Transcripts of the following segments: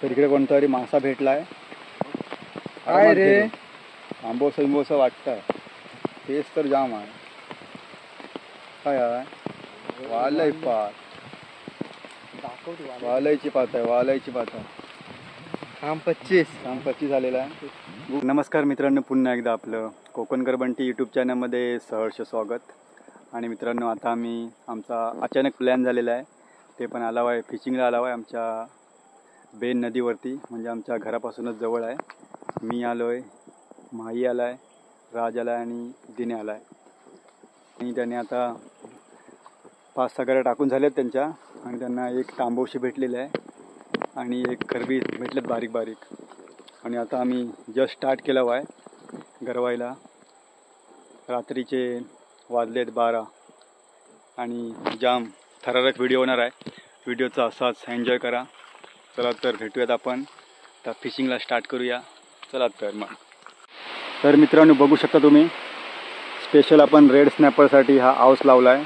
तर इकडे कोणतरी मासा भेटलाय. काय रे? आंबोस बिंबोस वाटतंय. तेच तर जाम आहे. काय आहे? वालय पात. वालायची पात आहे. वालायची पात आहे. काम 25 झालेला आहे. नमस्कार मित्रांनो, पुन्हा एकदा आपलं कोकणकर बंटी यूट्यूब चॅनलमध्ये सहर्ष स्वागत. आणि मित्रांनो, आता आम्ही आमचा अचानक प्लॅन झालेला आहे. ते पण आला आहे, फिशिंगला आला आहे आमच्या बेन नदीवरती, म्हणजे आमच्या घरापासूनच जवळ आहे. मी आलो आहे, माही आला आहे, राज आला आहे आणि दिने आला आहे. आणि त्याने आता 5-6 गड्या टाकून झाल्यात त्यांच्या. आणि त्यांना एक तांबोशी भेटलेलं आहे आणि एक खरबी भेटलेत बारीक बारीक. आणि आता आम्ही जस्ट स्टार्ट केलं आहे गरवायला. रात्रीचे वाजलेत 12 आणि जाम थरारक व्हिडिओ होणार आहे. व्हिडिओचा असाच एन्जॉय करा. चला तर भेटूयात आपण तर फिशिंगला स्टार्ट करूया. चला तर मित्रांनो, बघू शकता तुम्ही, स्पेशल आपण रेड स्नॅपरसाठी हा आऊस लावला आहे.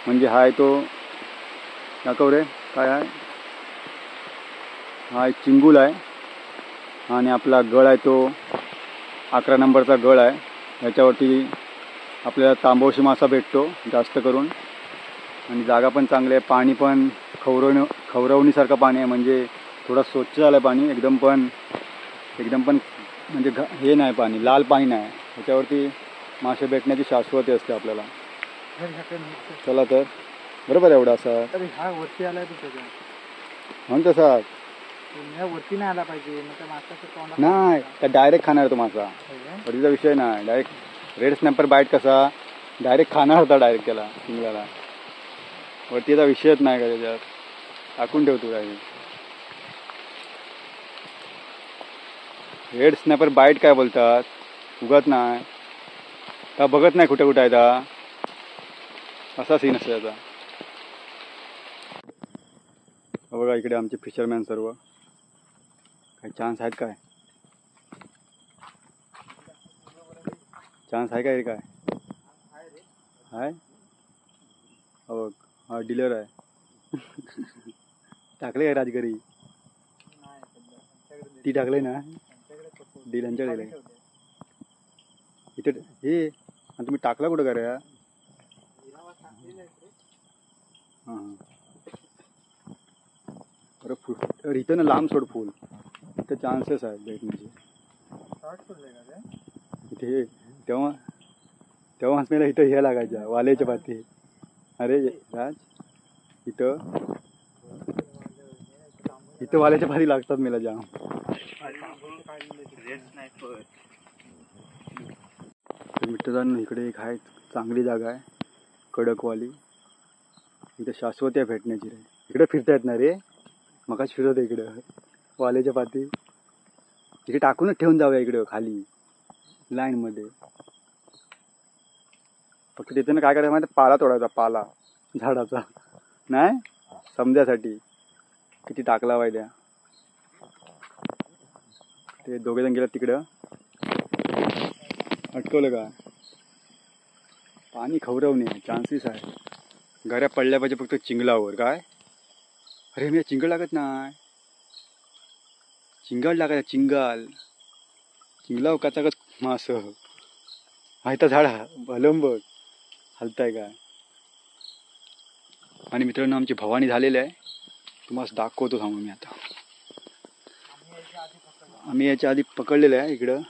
म्हणजे हा आहे तो, दाखव रे काय आहे, हा एक चिंगूल आहे. आणि आपला गळ आहे तो 11 नंबरचा गळ आहे. ह्याच्यावरती आपल्याला तांबोशी मासा भेटतो जास्त करून. आणि जागा पण चांगली आहे. पाणी पण खवरवणीसारखं पाणी आहे. म्हणजे थोडं स्वच्छ झालं आहे पाणी. एकदम पण म्हणजे हे नाही, पाणी लाल पाणी नाही. ह्याच्यावरती मासे भेटण्याची शाश्वती असते आपल्याला. चला तर बरोबर एवढा असा हा वरती आलाय म्हणून तसा वरती नाही आला पाहिजे. नाही, त्या डायरेक्ट खाणार तो मासा. वरतीचा विषय नाही. डायरेक्ट रेड स्नॅपर बाईट कसा डायरेक्ट खाणार होता, डायरेक्ट त्याला शिंगल्याला. वरतीचा विषयच नाही का त्याच्यात. टाकून ठेवतो काही. रेड स्नॅपर बाईट काय बोलतात, उगत नाही का, बघत नाही कुठे कुठे आहे का, असा सीन असतो त्याचा. बघा इकडे आमचे फिशरमॅन सर्व. काही चान्स आहेत काय? चान्स आहे काय रे? काय आहे? हो, हा डीलर आहे. टाकले काय राजगरी? ती टाकले ना डीलरच्याकडे इथे. हे आणि तुम्ही टाकला कुठं का रे? हां बरं, फुल इथं ना लांब सोड फुल. इथं चान्सेस आहेत भेटण्याचे. इथे तेव्हाच मला इथं हे लागायच्या वाल्याच्या पाती. अरे राज, इथं वाल्याच्या पाती लागतात मला जाम. मित्रांनो, इकडे एक आहे चांगली जागा आहे कडकवाली. इथं शाश्वती आहे भेटण्याची रे. इकडे फिरता येत नाही रे. मगाच फिरत आहे इकडं वाल्याच्या पाती. इकडे टाकूनच ठेवून जाऊया इकडं खाली लाईनमध्ये. फक्त तिथं काय करायचं माहिती, पाला तोडायचा, पाला झाडाचा नाही समजायसाठी. किती टाकला पाहिजे. ते दोघेजण गेलं तिकडं. अटकवलं का? पाणी खवरवणे चान्सेस आहे. घऱ्या पडल्या पाहिजे फक्त चिंगलावर. काय अरे मी चिंगळ लागत नाही. चिंगाळ लागायचा. चिंगलाव काचाकच मास आहे तर झाडा भलम बघ हलताय काय. आणि मित्रांनो, आमची भवानी झालेली आहे. तुम्हाला दाखवतो थांबा मी आता. आम्ही याच्या आधी पकडलेलं आहे इकडं.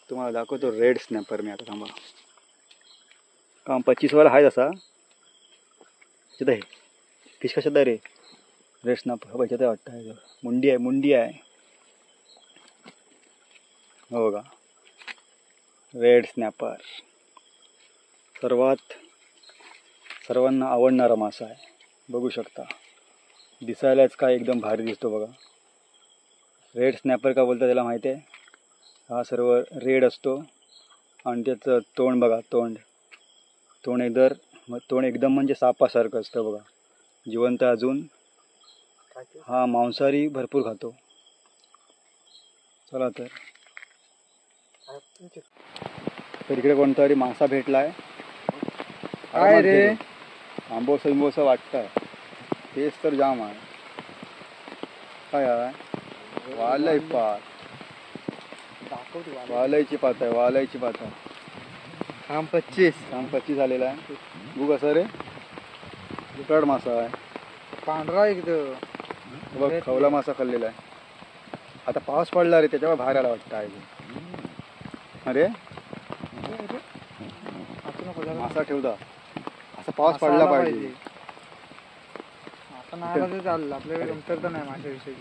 तुम्हाला दाखवतो रेड स्नॅपर मी आता. थांबा, काम 25 वाला आहे तसा. तिथं आहे फिश. कशात आहे रे? रेड स्नॅपर पाहिजे ते वाटतं आहे. मुंडी आहे हो का. रेड स्नॅपर सर्वांना आवडणारा मासा आहे. बघू शकता, दिसायलाच काय एकदम भारी दिसतो बघा. रेड स्नॅपर का बोलतात त्याला माहिती आहे? हा सर्व रेड असतो आणि त्याचं तोंड बघा. तोंड एकदम म्हणजे सापासारखं असतं बघा. जिवंत अजून. हा मांसाहारी भरपूर खातो. चला तर इकडे कोणतरी मासा भेटलाय. काय रे? आंबोस बिंबोस वाटतंय. तेच तर जाम आहे. काय आहे वालय पात, दाखवतो वालयची पात आहे, वालयची पात आहे. खांब 25. काम 25 झालेला आहे. बघ कसं रे दुकड मासा आहे. पांढरा एकदम. बघ खवला मासा खाल्लेला आहे. आता पाऊस पडला रे त्याच्यामुळे बाहेर आला वाटतं आहे. अरे मासा ठेवता असा पाऊस पडला पाहिजे. आता नाही आला तर चाललं, आपल्याकडे कमतरता नाही माशाविषयी.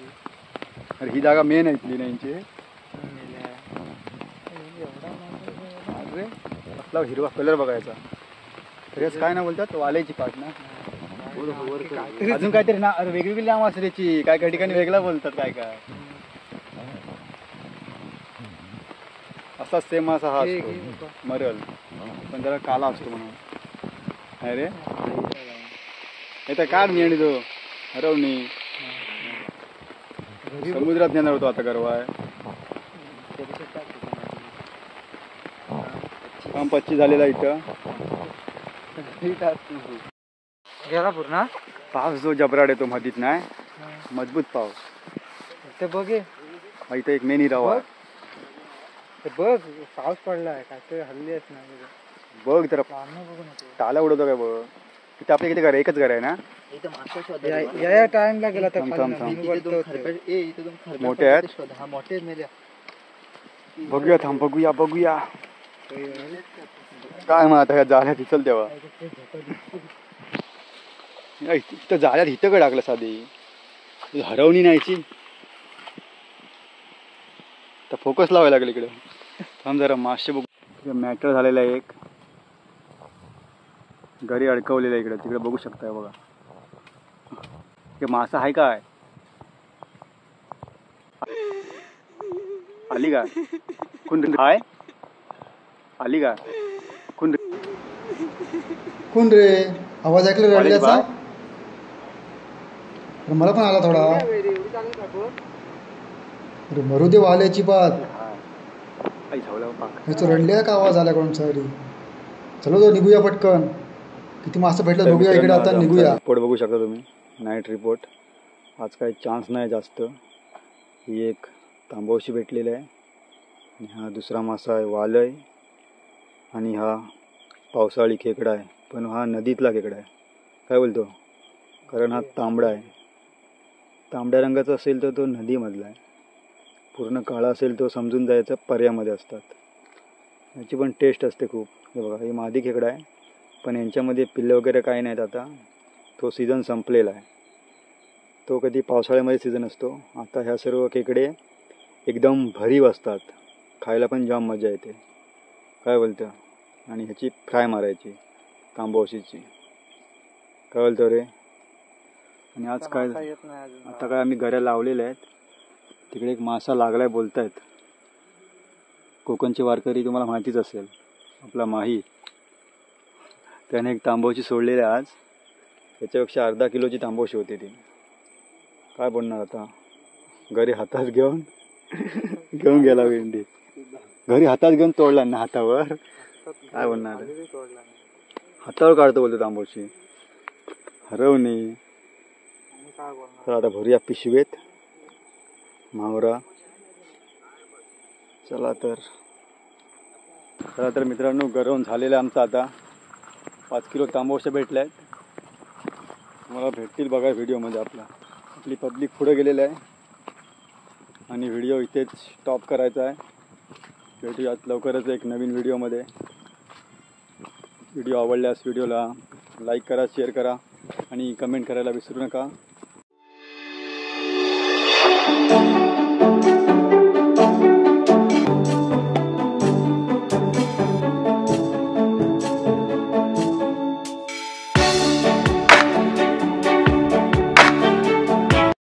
अरे ही जागा मेन आहे इथली नाही यांची. अरे कसला हिरवा कलर बघायचा. तर काय ना बोलतात वालायची पाट ना. अजून काहीतरी ना वेगवेगळी नाव असते त्याची. काय काही ठिकाणी वेगळा बोलतात काय काय. असा सेम असा हा असतो मरल पण जरा काला असतो म्हणून. अरे हे तर काढ मी आणि तो हरवणी समुद्रात नेणार होतो आता गरवा आहे. काम 25 झालेला इथं. गेला पूर्ण. पाऊस जो जबराड येतो मधीत नाही मजबूत पाऊस. ते बघ हे. इथं एक मेनी राव आहे. ते बघ पाऊस पडलाय काय ते हल्ली आहेत ना. बघ तर बघू नको. टाला उडवतो काय बघ. इथं आपल्या किती घर आहे एकच घर आहे ना. या टाइमला गेला तर थांब, खाली थांब, ना. थांब. मी बोलतो मोठे आहेत. मोठे मेल्या. बघूया थांब बघूया बघूया काय मग आता ह्या जाळ्यात इचल तेव्हा. इथं जाळ्यात इथं काय टाकलं साधी हरवणी नाहीची. तर फोकस लावायला लागेल इकडे. थांब जरा मासे बघू. मॅटर झालेला आहे एक घरी अडकवलेलं आहे इकडे तिकडे बघू शकताय बघा. हे मासा आहे काय आली का कोण हाय आली का कोण कोण रे आवाज ऐकला रडल्याचा. मला पण आला थोडा. अरे मरू दे वाल्याची बात. तो रडल्या का आवाज आला कोणचा तरी. चलो तो निघूया पटकन. किती मासे भेटलं बघूया इकडे आता निघूया. रिपोर्ट बघू शकता तुम्ही नाईट रिपोर्ट. आज काही चान्स नाही जास्त. ही एक तांबवशी भेटलेली आहे आणि हा दुसरा मासा आहे वालय आणि हा पावसाळी खेकडा आहे. पण हा नदीतला खेकडा आहे. काय बोलतो कारण हा तांबडा आहे. तांबड्या रंगाचा असेल तर तो नदीमधला आहे. पूर्ण काळा असेल तो समजून जायचा पर्यामध्ये असतात. याची पण टेस्ट असते खूप. हे बघा हे मादी खेकडा आहे पण यांच्यामध्ये पिल्ले वगैरे काही नाहीत. आता तो सीझन संपलेला आहे. तो कधी पावसाळ्यामध्ये सीझन असतो. आता ह्या सर्व खेकडे एकदम भरीव असतात. खायला पण जाम मजा येते. काय बोलतं आणि ह्याची फ्राय मारायची तांबवशीची. काय बोलतो रे. आणि आज काय आता काय आम्ही घरा लावलेले आहेत. तिकडे एक मासा लागलाय बोलतायत. कोकणचे वारकरी तुम्हाला माहितीच असेल आपला माही. त्याने एक तांबवशी सोडलेली आज. त्याच्यापेक्षा अर्धा किलोची तांबवशी होती ती. काय बोलणार आता. घरी हातात घेऊन गेला वेंडी. घरी हातात घेऊन तोडला ना हातावर. काय बोलणार हातावर काढतो बोलतो तांबवशी हरवणी. तर आता भरूया पिशवेत मावरा. चला तर मित्रांनो गरम झालेलं आमचं आता 5 किलो तांबवशे भेटल्या आहेत. मला भेटतील बघा व्हिडिओमध्ये. आपली पब्लिक पुढे गेलेलं आहे आणि व्हिडिओ इथेच स्टॉप करायचा आहे. भेटूयात लवकरच एक नवीन व्हिडिओमध्ये. व्हिडिओ आवडल्यास व्हिडिओला लाईक करा शेअर करा आणि कमेंट करायला विसरू नका.